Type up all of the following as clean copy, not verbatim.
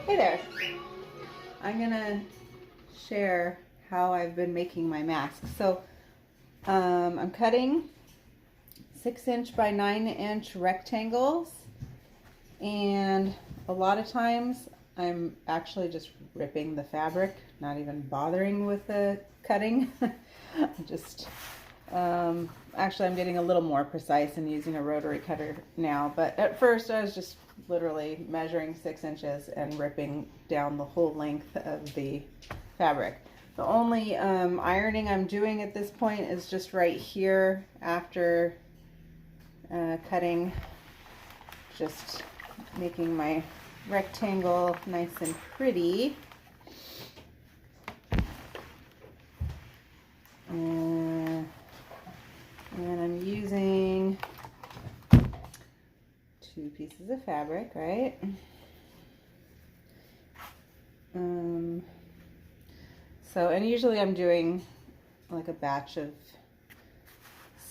Hey there. I'm gonna share how I've been making my mask. So I'm cutting 6" by 9" rectangles, and a lot of times I'm actually just ripping the fabric, not even bothering with the cutting. Just actually I'm getting a little more precise and using a rotary cutter now, but at first I was just literally measuring 6" and ripping down the whole length of the fabric. The only ironing I'm doing at this point is just right here after cutting, just making my rectangle nice and pretty. And I'm using 2 pieces of fabric, right? And usually I'm doing like a batch of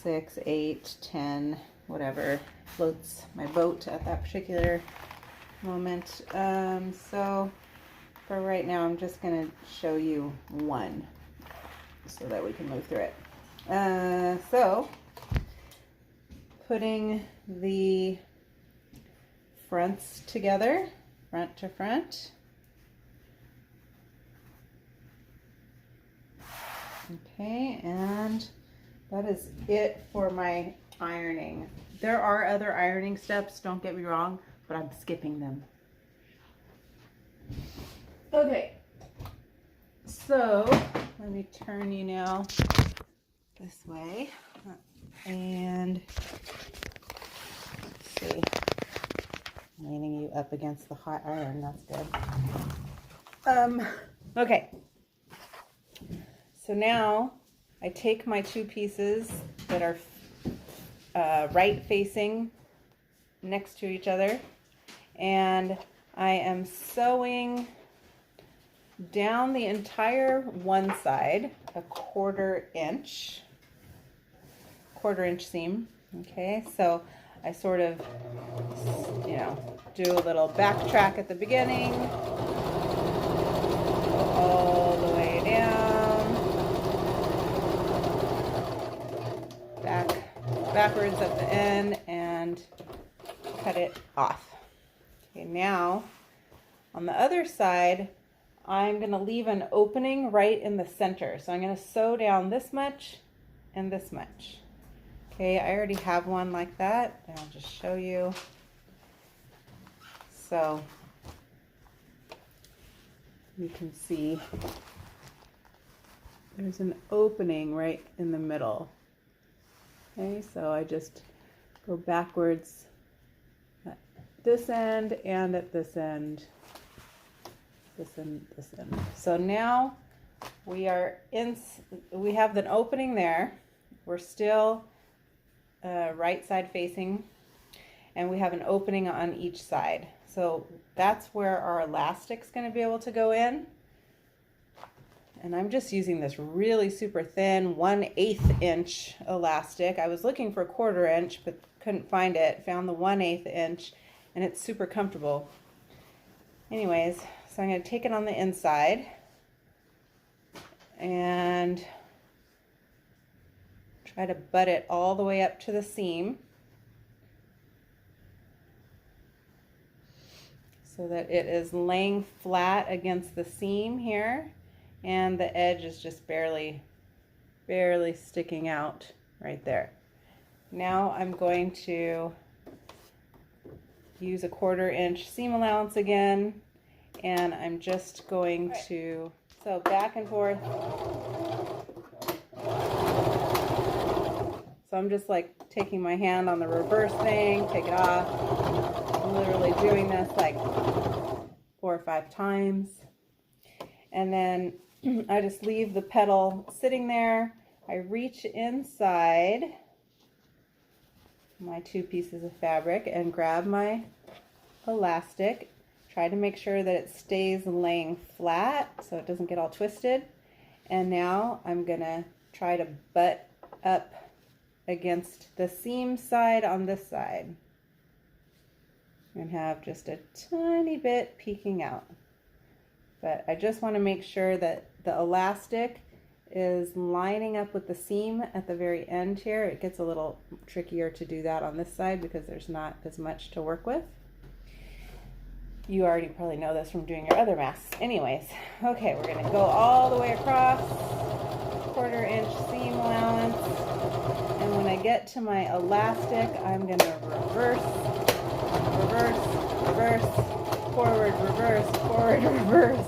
6, 8, 10, whatever floats my boat at that particular moment. So for right now, I'm just going to show you one so that we can move through it. So putting the fronts together, front to front. Okay, and that is it for my ironing. There are other ironing steps, don't get me wrong, but I'm skipping them. Okay, so let me turn you now this way, and let's see, leaning you up against the hot iron, that's good. Okay, so now I take my 2 pieces that are right facing next to each other, and I am sewing down the entire one side a 1/4 inch seam. Okay, so I sort of, do a little backtrack at the beginning, all the way down, backwards at the end, and cut it off. Okay, now on the other side, I'm going to leave an opening right in the center. So I'm going to sew down this much and this much. Okay, I already have one like that, and I'll just show you. So you can see there's an opening right in the middle. Okay, so I just go backwards at this end and at this end. This end, this end. So now we have an opening there. We're still right side facing, and we have an opening on each side. So that's where our elastic's going to be able to go in. And I'm just using this really super thin 1/8 inch elastic. I was looking for 1/4 inch, but couldn't find it. Found the 1/8 inch, and it's super comfortable. Anyways, so I'm going to take it on the inside and try to butt it all the way up to the seam so that it is laying flat against the seam here, and the edge is just barely sticking out right there. Now I'm going to use a 1/4 inch seam allowance again, and I'm just going to sew back and forth. So I'm just like taking my hand on the reverse thing, take it off. I'm literally doing this like 4 or 5 times. And then I just leave the petal sitting there. I reach inside my 2 pieces of fabric and grab my elastic. Try to make sure that it stays laying flat so it doesn't get all twisted. And now I'm gonna try to butt up against the seam side on this side and have just a tiny bit peeking out. But I just want to make sure that the elastic is lining up with the seam at the very end here. It gets a little trickier to do that on this side because there's not as much to work with. You already probably know this from doing your other masks. Anyways, okay, we're gonna go all the way across, 1/4 inch seam allowance. And when I get to my elastic, I'm gonna reverse, reverse, reverse, forward, reverse, forward, reverse,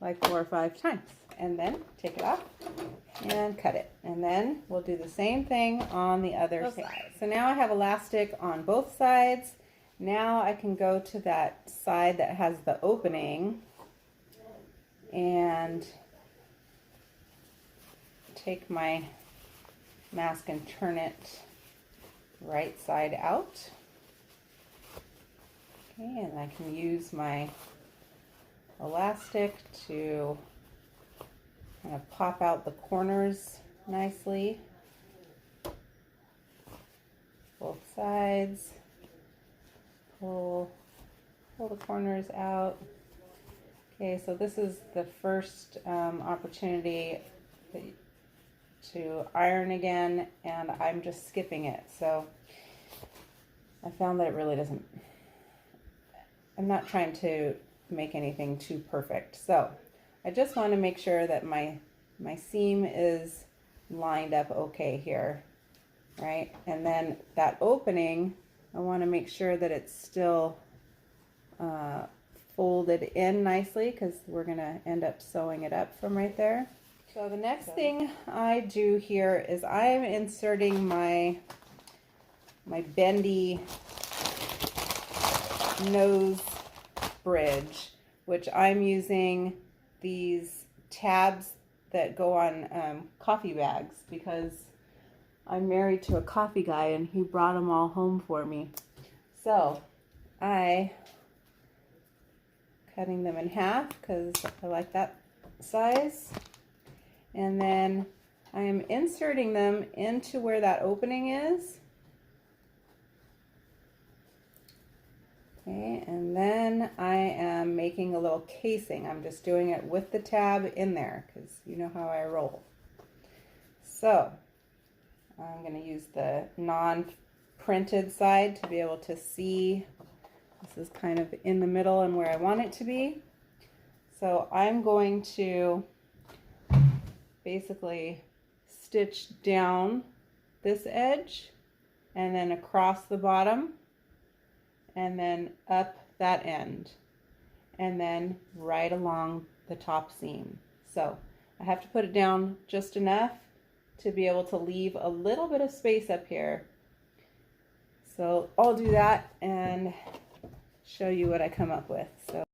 like 4 or 5 times. And then take it off and cut it. And then we'll do the same thing on the other side. So now I have elastic on both sides. Now I can go to that side that has the opening and take my mask and turn it right side out. Okay, and I can use my elastic to kind of pop out the corners nicely. Both sides. Pull the corners out. Okay, so this is the first opportunity to iron again, and I'm just skipping it. So I found that it really doesn't, I'm not trying to make anything too perfect. So I just want to make sure that my seam is lined up okay here, right? And then that opening, I want to make sure that it's still folded in nicely because we're going to end up sewing it up from right there. So the next thing I do here is I'm inserting my bendy nose bridge, which I'm using these tabs that go on coffee bags because I'm married to a coffee guy and he brought them all home for me. So I cutting them in half because I like that size. And then I am inserting them into where that opening is. Okay, and then I am making a little casing. I'm just doing it with the tab in there because you know how I roll. So I'm going to use the non-printed side to be able to see. This is kind of in the middle and where I want it to be. So I'm going to basically stitch down this edge and then across the bottom and then up that end and then right along the top seam. So I have to put it down just enough to be able to leave a little bit of space up here. So I'll do that and show you what I come up with. So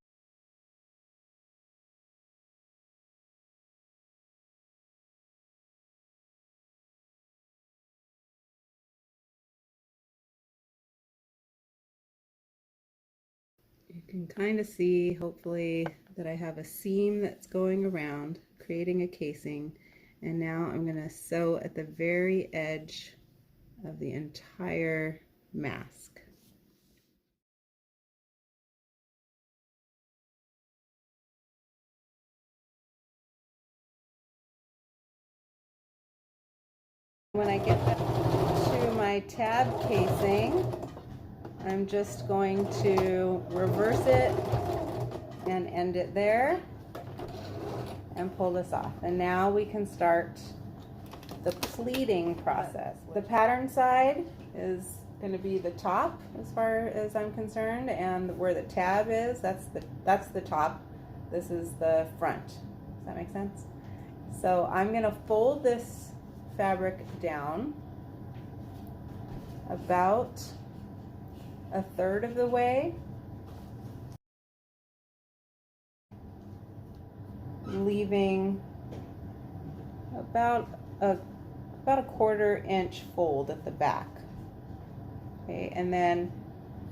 you can kind of see, hopefully, that I have a seam that's going around, creating a casing, and now I'm going to sew at the very edge of the entire mask. When I get to my tab casing, I'm just going to reverse it and end it there and pull this off. And now we can start the pleating process. The pattern side is going to be the top as far as I'm concerned, and where the tab is, that's the top. This is the front. Does that make sense? So I'm going to fold this fabric down about 1/3 of the way, leaving about a 1/4 inch fold at the back. Okay, and then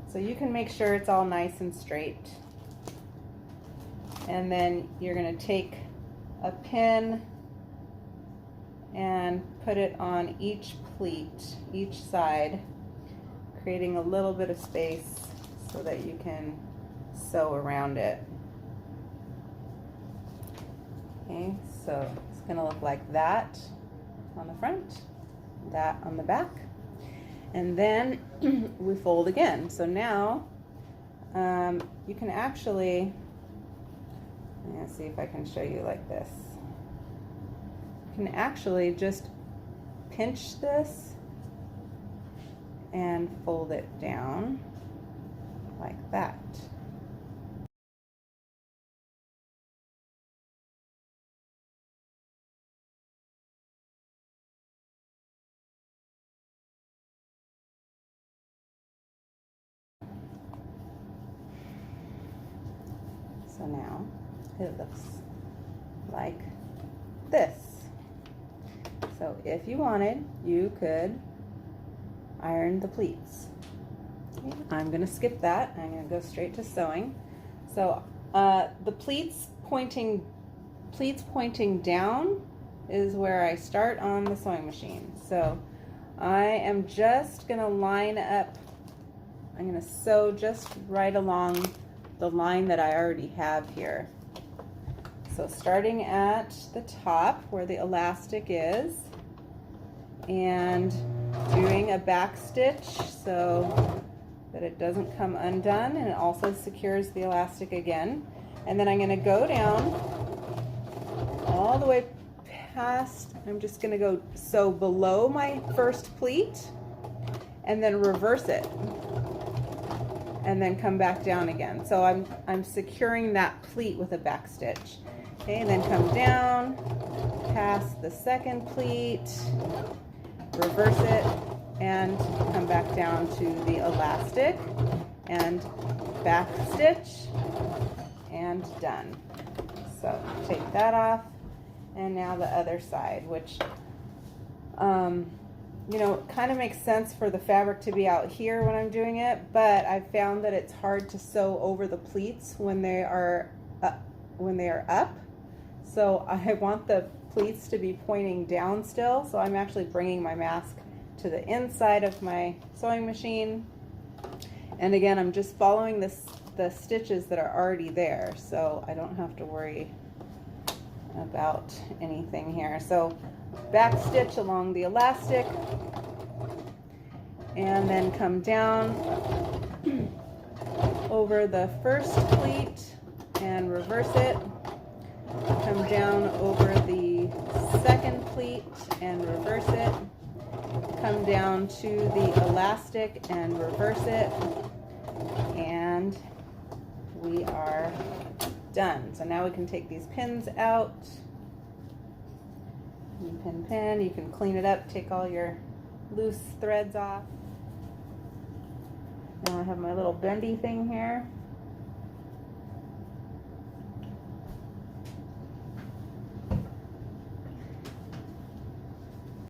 so you can make sure it's all nice and straight. And then you're going to take a pin and put it on each pleat, each side, creating a little bit of space so that you can sew around it. Okay, so it's going to look like that on the front, that on the back, and then we fold again. So now you can actually, I'm going to see if I can show you like this. You can actually just pinch this and fold it down like that. So now it looks like this. So if you wanted, you could iron the pleats. I'm going to skip that. I'm going to go straight to sewing. So the pleats pointing down is where I start on the sewing machine. So I am just going to line up, I'm going to sew just right along the line that I already have here. So starting at the top where the elastic is and doing a back stitch so that it doesn't come undone, and it also secures the elastic again. And then I'm going to go down all the way past, I'm just going to go sew below my first pleat and then reverse it and then come back down again. So I'm securing that pleat with a back stitch. Okay, and then come down past the second pleat, reverse it, and come back down to the elastic and back stitch, and done. So take that off, and now the other side, which you know, it kind of makes sense for the fabric to be out here when I'm doing it, but I've found that it's hard to sew over the pleats when they are up. So I want the pleats to be pointing down still, so I'm actually bringing my mask to the inside of my sewing machine. And again, I'm just following the stitches that are already there, so I don't have to worry about anything here. So back stitch along the elastic and then come down over the first pleat and reverse it, come down over the second pleat and reverse it, come down to the elastic and reverse it, and we are done. So now we can take these pins out. Pin, you can clean it up, take all your loose threads off. Now I have my little bendy thing here.